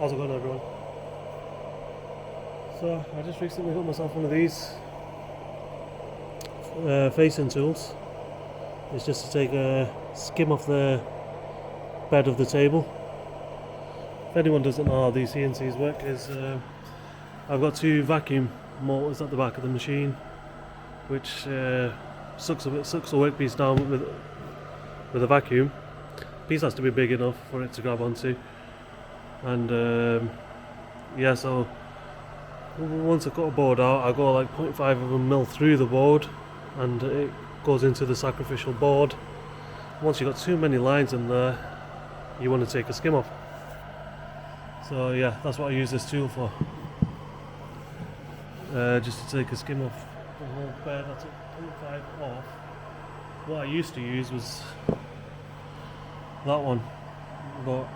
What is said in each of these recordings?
How's it going, everyone? So I just recently got myself one of these facing tools. It's just to take a skim off the bed of the table. If anyone doesn't know how these CNCs work, is I've got two vacuum motors at the back of the machine, which sucks the workpiece down with a vacuum. The piece has to be big enough for it to grab onto, and yeah, so once I cut a board out, I go like 0.5 of a mil through the board, and it goes into the sacrificial board. Once you've got too many lines in there, you want to take a skim off. So yeah, that's what I use this tool for. Just to take a skim off the whole bed. I took 0.5 off. What I used to use was that one, but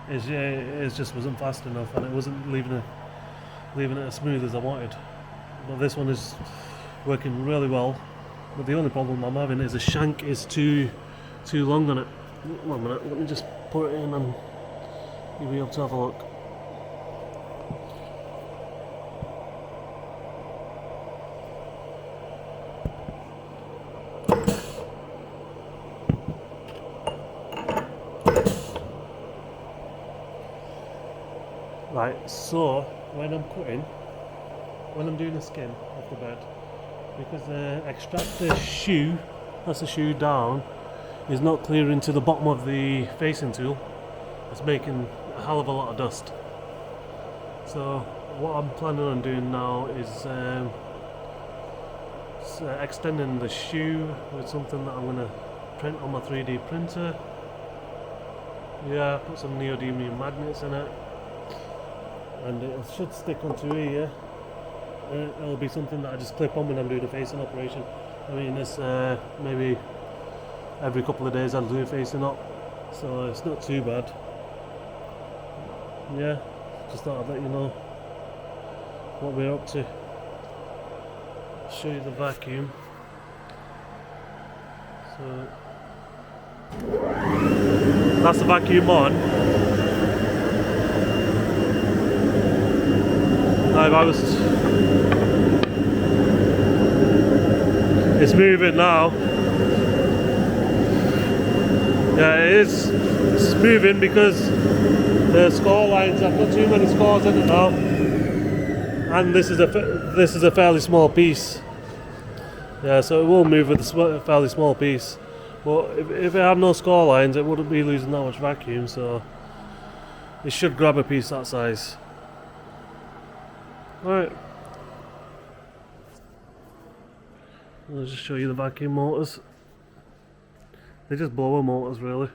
it just wasn't fast enough, and it wasn't leaving it as smooth as I wanted. But this one is working really well. But the only problem I'm having is the shank is too long on it. One minute, let me just put it in and you'll be able to have a look. Right, so when I'm doing a skim off the bed, because the extractor shoe, that's the shoe down, is not clearing to the bottom of the facing tool, it's making a hell of a lot of dust. So what I'm planning on doing now is extending the shoe with something that I'm going to print on my 3D printer. Yeah, put some neodymium magnets in it, and it should stick onto here. It'll be something that I just clip on when I'm doing a facing operation. I mean, this maybe every couple of days I'll do a facing up, so it's not too bad. Yeah, just thought I'd let you know what we're up to. Show you the vacuum. So that's the vacuum on. Now if I was, it's moving now. Yeah, it's moving because the score lines, I've got too many scores in it now, and this is a fairly small piece. Yeah, so it will move with a fairly small piece. But if it had no score lines, it wouldn't be losing that much vacuum. So it should grab a piece that size. Alright, I'll just show you the vacuum motors. They just blower motors, really.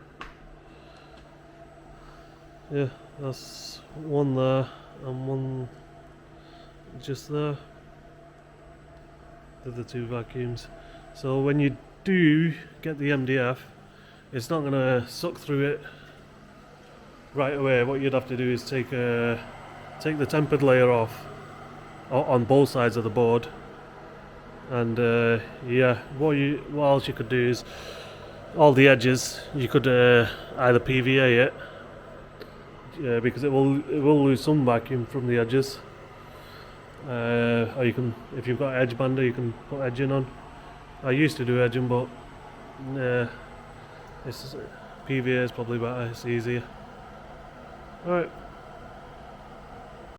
Yeah, that's one there and one just there. They're the two vacuums. So when you do get the MDF, it's not going to suck through it right away. What you'd have to do is take the tempered layer off on both sides of the board, and yeah, what else you could do is all the edges you could either PVA it, because it will lose some vacuum from the edges, or you can, if you've got edge bander, you can put edging on. I used to do edging, but PVA is probably better, it's easier. Alright.